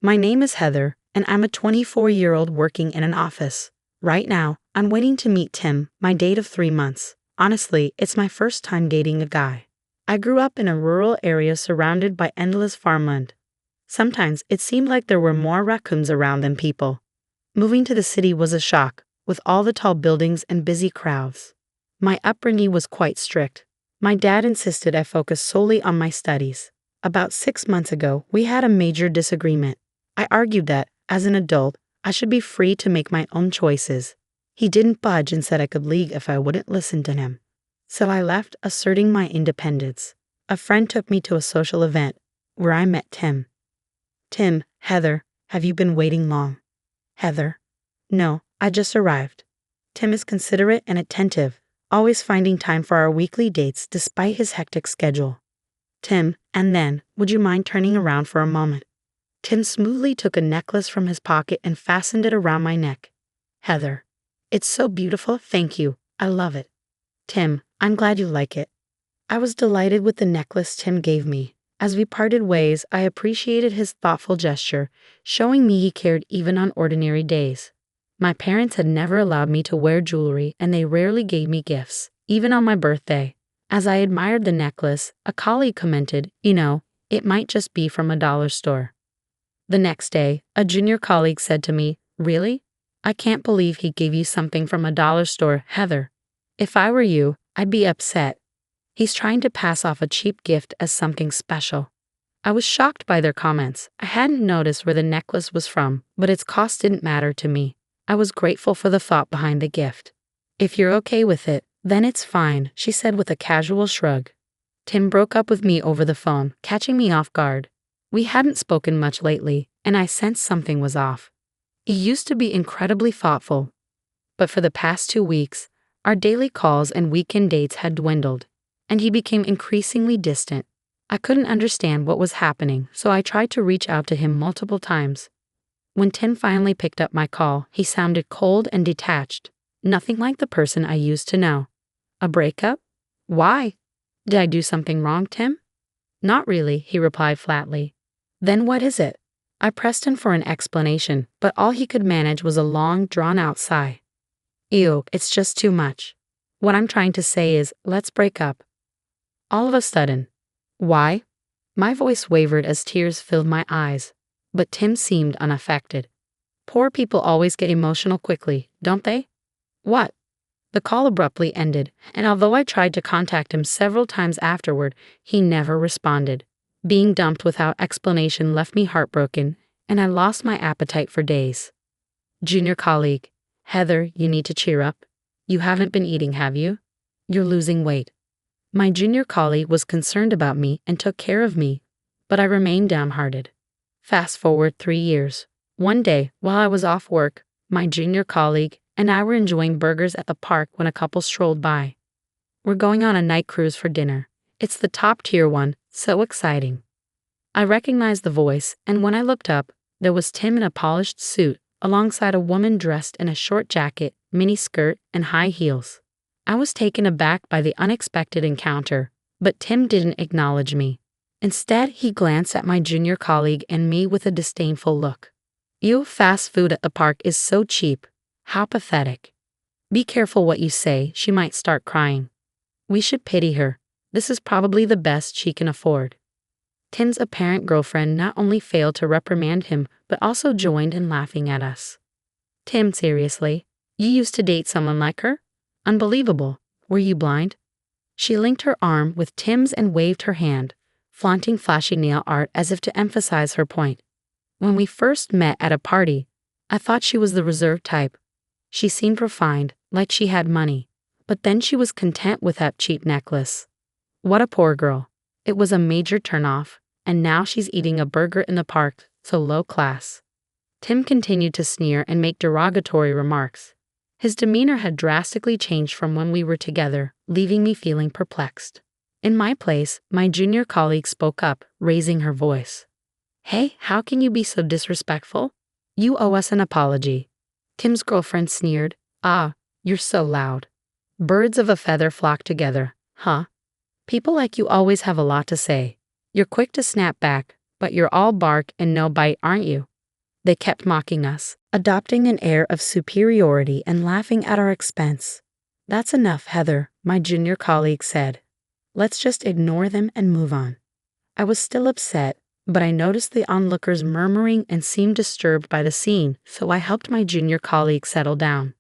My name is Heather, and I'm a 24-year-old working in an office. Right now, I'm waiting to meet Tim, my date of 3 months. Honestly, it's my first time dating a guy. I grew up in a rural area surrounded by endless farmland. Sometimes it seemed like there were more raccoons around than people. Moving to the city was a shock, with all the tall buildings and busy crowds. My upbringing was quite strict. My dad insisted I focus solely on my studies. About 6 months ago, we had a major disagreement. I argued that, as an adult, I should be free to make my own choices. He didn't budge and said I could leave if I wouldn't listen to him. So I left, asserting my independence. A friend took me to a social event, where I met Tim. Tim, Heather, have you been waiting long? Heather. No, I just arrived. Tim is considerate and attentive, always finding time for our weekly dates despite his hectic schedule. Tim, and then, would you mind turning around for a moment? Tim smoothly took a necklace from his pocket and fastened it around my neck. Heather. It's so beautiful, thank you. I love it. Tim, I'm glad you like it. I was delighted with the necklace Tim gave me. As we parted ways, I appreciated his thoughtful gesture, showing me he cared even on ordinary days. My parents had never allowed me to wear jewelry, and they rarely gave me gifts, even on my birthday. As I admired the necklace, a colleague commented, it might just be from a dollar store. The next day, a junior colleague said to me, Really? I can't believe he gave you something from a dollar store, Heather. If I were you, I'd be upset. He's trying to pass off a cheap gift as something special. I was shocked by their comments. I hadn't noticed where the necklace was from, but its cost didn't matter to me. I was grateful for the thought behind the gift. If you're okay with it, then it's fine, she said with a casual shrug. Tim broke up with me over the phone, catching me off guard. We hadn't spoken much lately, and I sensed something was off. He used to be incredibly thoughtful, but for the past 2 weeks, our daily calls and weekend dates had dwindled, and he became increasingly distant. I couldn't understand what was happening, so I tried to reach out to him multiple times. When Tim finally picked up my call, he sounded cold and detached, nothing like the person I used to know. A breakup? Why? Did I do something wrong, Tim? Not really, he replied flatly. Then what is it? I pressed him for an explanation, but all he could manage was a long, drawn-out sigh. Ew, it's just too much. What I'm trying to say is, let's break up. All of a sudden. Why? My voice wavered as tears filled my eyes, but Tim seemed unaffected. Poor people always get emotional quickly, don't they? What? The call abruptly ended, and although I tried to contact him several times afterward, he never responded. Being dumped without explanation left me heartbroken, and I lost my appetite for days. Junior colleague. Heather, you need to cheer up. You haven't been eating, have you? You're losing weight. My junior colleague was concerned about me and took care of me, but I remained downhearted. Fast forward 3 years. One day, while I was off work, my junior colleague and I were enjoying burgers at the park when a couple strolled by. We're going on a night cruise for dinner. It's the top-tier one, so exciting. I recognized the voice, and when I looked up, there was Tim in a polished suit, alongside a woman dressed in a short jacket, mini skirt, and high heels. I was taken aback by the unexpected encounter, but Tim didn't acknowledge me. Instead, he glanced at my junior colleague and me with a disdainful look. You, fast food at the park is so cheap. How pathetic. Be careful what you say, she might start crying. We should pity her. This is probably the best she can afford. Tim's apparent girlfriend not only failed to reprimand him, but also joined in laughing at us. Tim, seriously? You used to date someone like her? Unbelievable. Were you blind? She linked her arm with Tim's and waved her hand, flaunting flashy nail art as if to emphasize her point. When we first met at a party, I thought she was the reserved type. She seemed refined, like she had money, but then she was content with that cheap necklace. What a poor girl. It was a major turnoff, and now she's eating a burger in the park, so low class. Tim continued to sneer and make derogatory remarks. His demeanor had drastically changed from when we were together, leaving me feeling perplexed. In my place, my junior colleague spoke up, raising her voice. Hey, how can you be so disrespectful? You owe us an apology. Tim's girlfriend sneered. Ah, you're so loud. Birds of a feather flock together, huh? People like you always have a lot to say. You're quick to snap back, but you're all bark and no bite, aren't you? They kept mocking us, adopting an air of superiority and laughing at our expense. "That's enough, Heather," my junior colleague said. "Let's just ignore them and move on." I was still upset, but I noticed the onlookers murmuring and seemed disturbed by the scene, so I helped my junior colleague settle down.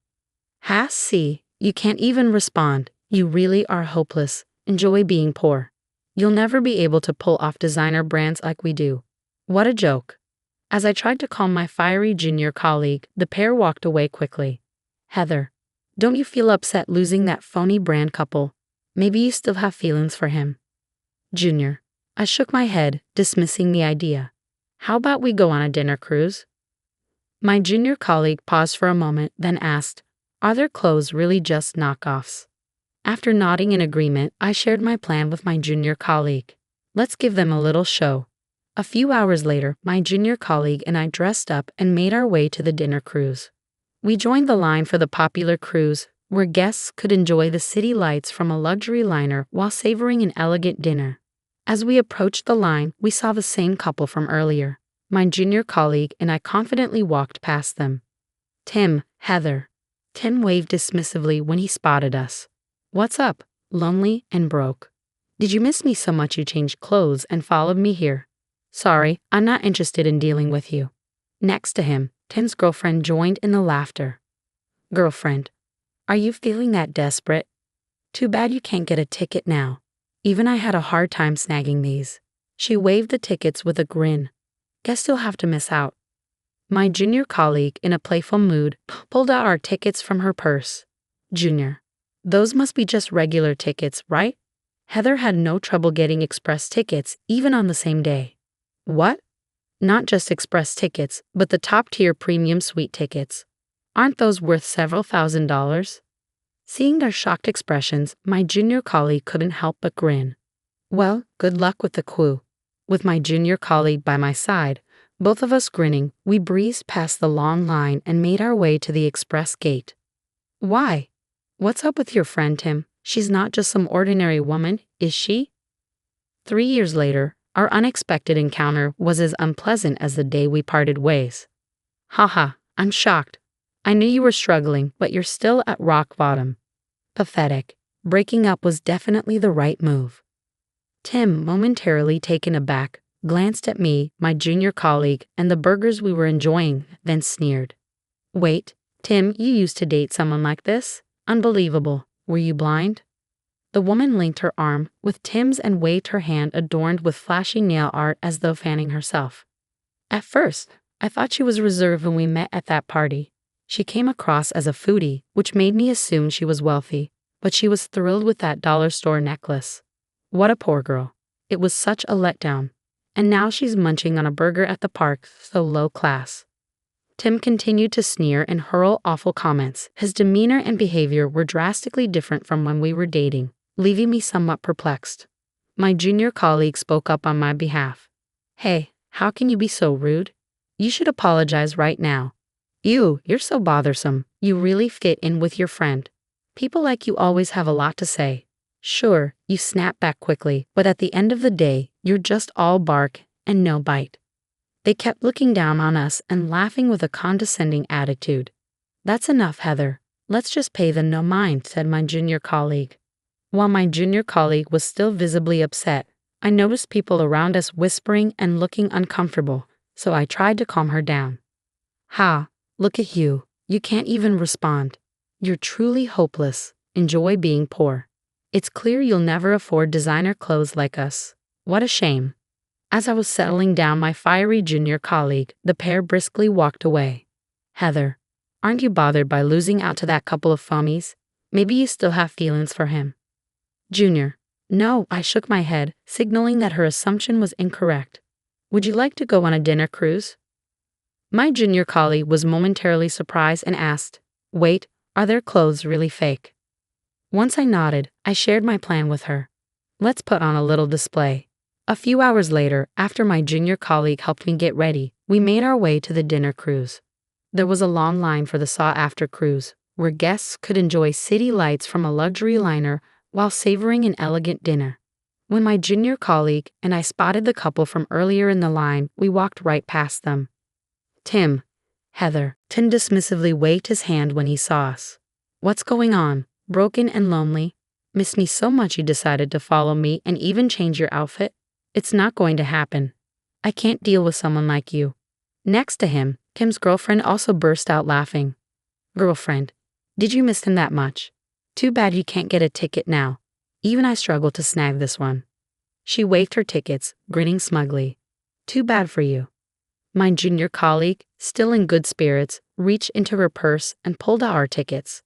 See, you can't even respond. You really are hopeless. Enjoy being poor. You'll never be able to pull off designer brands like we do. What a joke. As I tried to calm my fiery junior colleague, the pair walked away quickly. "Heather, don't you feel upset losing that phony brand couple? Maybe you still have feelings for him." "Junior." I shook my head, dismissing the idea. "How about we go on a dinner cruise?" My junior colleague paused for a moment, then asked, "Are their clothes really just knockoffs?" After nodding in agreement, I shared my plan with my junior colleague. "Let's give them a little show." A few hours later, my junior colleague and I dressed up and made our way to the dinner cruise. We joined the line for the popular cruise, where guests could enjoy the city lights from a luxury liner while savoring an elegant dinner. As we approached the line, we saw the same couple from earlier. My junior colleague and I confidently walked past them. "Tim, Heather." Tim waved dismissively when he spotted us. "What's up? Lonely and broke? Did you miss me so much you changed clothes and followed me here?" "Sorry, I'm not interested in dealing with you." Next to him, Tim's girlfriend joined in the laughter. "Girlfriend, are you feeling that desperate? Too bad you can't get a ticket now. Even I had a hard time snagging these." She waved the tickets with a grin. "Guess you'll have to miss out." My junior colleague, in a playful mood, pulled out our tickets from her purse. "Junior, those must be just regular tickets, right?" Heather had no trouble getting express tickets, even on the same day. "What? Not just express tickets, but the top-tier premium suite tickets. Aren't those worth several $1,000s?" Seeing their shocked expressions, my junior colleague couldn't help but grin. "Well, good luck with the queue." With my junior colleague by my side, both of us grinning, we breezed past the long line and made our way to the express gate. "Why? What's up with your friend, Tim? She's not just some ordinary woman, is she?" 3 years later, our unexpected encounter was as unpleasant as the day we parted ways. "Haha, I'm shocked. I knew you were struggling, but you're still at rock bottom. Pathetic. Breaking up was definitely the right move." Tim, momentarily taken aback, glanced at me, my junior colleague, and the burgers we were enjoying, then sneered. "Wait, Tim, you used to date someone like this? Unbelievable. Were you blind?" The woman linked her arm with Tim's and waved her hand adorned with flashy nail art as though fanning herself. "At first, I thought she was reserved when we met at that party. She came across as a foodie, which made me assume she was wealthy, but she was thrilled with that dollar store necklace. What a poor girl. It was such a letdown. And now she's munching on a burger at the park, so low class." Tim continued to sneer and hurl awful comments. His demeanor and behavior were drastically different from when we were dating, leaving me somewhat perplexed. My junior colleague spoke up on my behalf. "Hey, how can you be so rude? You should apologize right now. Ew, you're so bothersome. You really fit in with your friend. People like you always have a lot to say." Sure, you snap back quickly, but at the end of the day, you're just all bark and no bite. They kept looking down on us and laughing with a condescending attitude. "That's enough, Heather. Let's just pay them no mind," said my junior colleague. While my junior colleague was still visibly upset, I noticed people around us whispering and looking uncomfortable, so I tried to calm her down. "Ha, look at you. You can't even respond. You're truly hopeless. Enjoy being poor. It's clear you'll never afford designer clothes like us. What a shame." As I was settling down my fiery junior colleague, the pair briskly walked away. "Heather, aren't you bothered by losing out to that couple of phonies? Maybe you still have feelings for him." "Junior, no," I shook my head, signaling that her assumption was incorrect. "Would you like to go on a dinner cruise?" My junior colleague was momentarily surprised and asked, "Wait, are their clothes really fake?" Once I nodded, I shared my plan with her. "Let's put on a little display." A few hours later, after my junior colleague helped me get ready, we made our way to the dinner cruise. There was a long line for the sought-after cruise, where guests could enjoy city lights from a luxury liner while savoring an elegant dinner. When my junior colleague and I spotted the couple from earlier in the line, we walked right past them. Tim, Heather. Tim dismissively waved his hand when he saw us. What's going on? Broken and lonely? Missed me so much you decided to follow me and even change your outfit? It's not going to happen. I can't deal with someone like you. Next to him, Kim's girlfriend also burst out laughing. Girlfriend, did you miss him that much? Too bad you can't get a ticket now. Even I struggled to snag this one. She waved her tickets, grinning smugly. Too bad for you. My junior colleague, still in good spirits, reached into her purse and pulled out our tickets.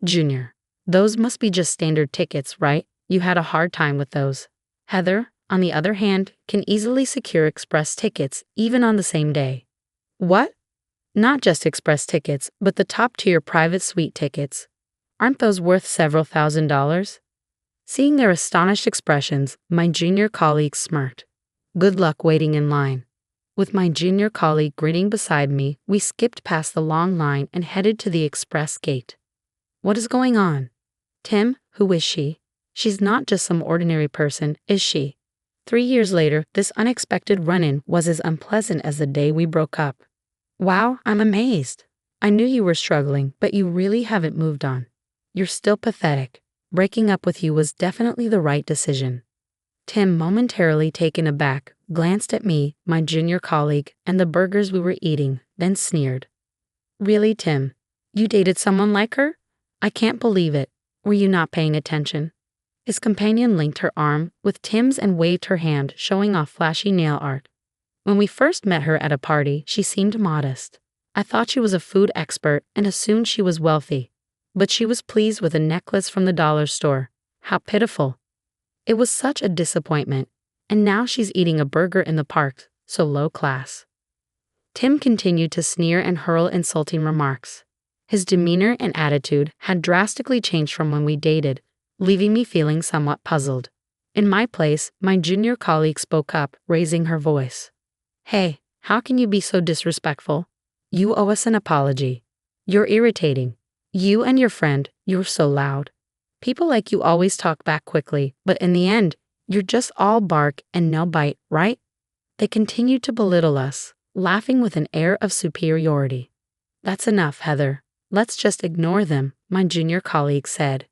Junior, those must be just standard tickets, right? You had a hard time with those. Heather, on the other hand, can easily secure express tickets even on the same day. What? Not just express tickets, but the top-tier private suite tickets. Aren't those worth several $1,000s? Seeing their astonished expressions, my junior colleague smirked. Good luck waiting in line. With my junior colleague grinning beside me, we skipped past the long line and headed to the express gate. What is going on? Tim, who is she? She's not just some ordinary person, is she? 3 years later, this unexpected run-in was as unpleasant as the day we broke up. Wow, I'm amazed. I knew you were struggling, but you really haven't moved on. You're still pathetic. Breaking up with you was definitely the right decision. Tim, momentarily taken aback, glanced at me, my junior colleague, and the burgers we were eating, then sneered. Really, Tim? You dated someone like her? I can't believe it. Were you not paying attention? His companion linked her arm with Tim's and waved her hand, showing off flashy nail art. When we first met her at a party, she seemed modest. I thought she was a food expert and assumed she was wealthy. But she was pleased with a necklace from the dollar store. How pitiful. It was such a disappointment. And now she's eating a burger in the park, so low class. Tim continued to sneer and hurl insulting remarks. His demeanor and attitude had drastically changed from when we dated, leaving me feeling somewhat puzzled. In my place, my junior colleague spoke up, raising her voice. Hey, how can you be so disrespectful? You owe us an apology. You're irritating. You and your friend, you're so loud. People like you always talk back quickly, but in the end, you're just all bark and no bite, right? They continued to belittle us, laughing with an air of superiority. That's enough, Heather. Let's just ignore them, my junior colleague said.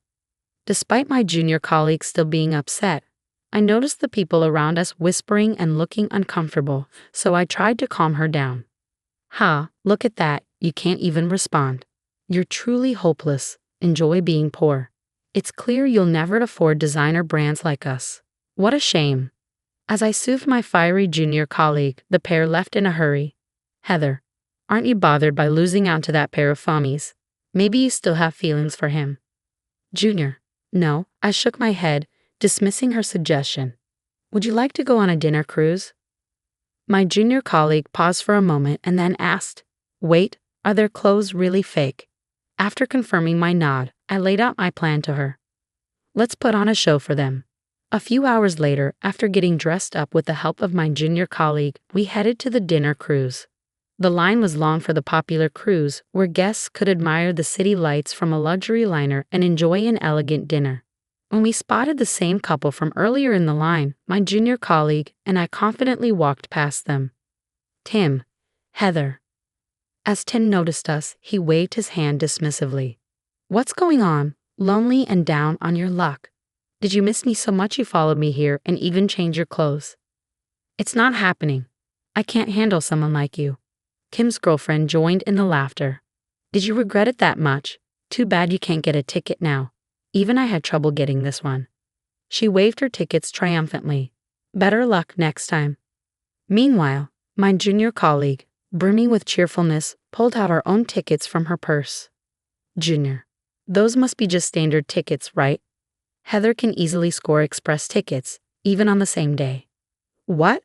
Despite my junior colleague still being upset, I noticed the people around us whispering and looking uncomfortable, so I tried to calm her down. Ha, look at that, you can't even respond. You're truly hopeless. Enjoy being poor. It's clear you'll never afford designer brands like us. What a shame. As I soothed my fiery junior colleague, the pair left in a hurry. Heather, aren't you bothered by losing out to that pair of phummies? Maybe you still have feelings for him. Junior, no, I shook my head, dismissing her suggestion. Would you like to go on a dinner cruise? My junior colleague paused for a moment and then asked, Wait, are their clothes really fake? After confirming my nod, I laid out my plan to her. Let's put on a show for them. A few hours later, after getting dressed up with the help of my junior colleague, we headed to the dinner cruise. The line was long for the popular cruise, where guests could admire the city lights from a luxury liner and enjoy an elegant dinner. When we spotted the same couple from earlier in the line, my junior colleague and I confidently walked past them. Tim, Heather. As Tim noticed us, he waved his hand dismissively. What's going on? Lonely and down on your luck. Did you miss me so much you followed me here and even changed your clothes? It's not happening. I can't handle someone like you. Kim's girlfriend joined in the laughter. Did you regret it that much? Too bad you can't get a ticket now. Even I had trouble getting this one. She waved her tickets triumphantly. Better luck next time. Meanwhile, my junior colleague, brimming with cheerfulness, pulled out our own tickets from her purse. Junior, those must be just standard tickets, right? Heather can easily score express tickets, even on the same day. What?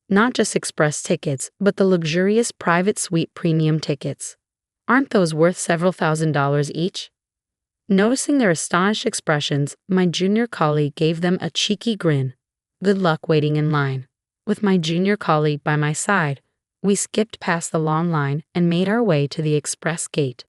Not just express tickets, but the luxurious private suite premium tickets. Aren't those worth several $1,000s each? Noticing their astonished expressions, my junior colleague gave them a cheeky grin. Good luck waiting in line. With my junior colleague by my side, we skipped past the long line and made our way to the express gate.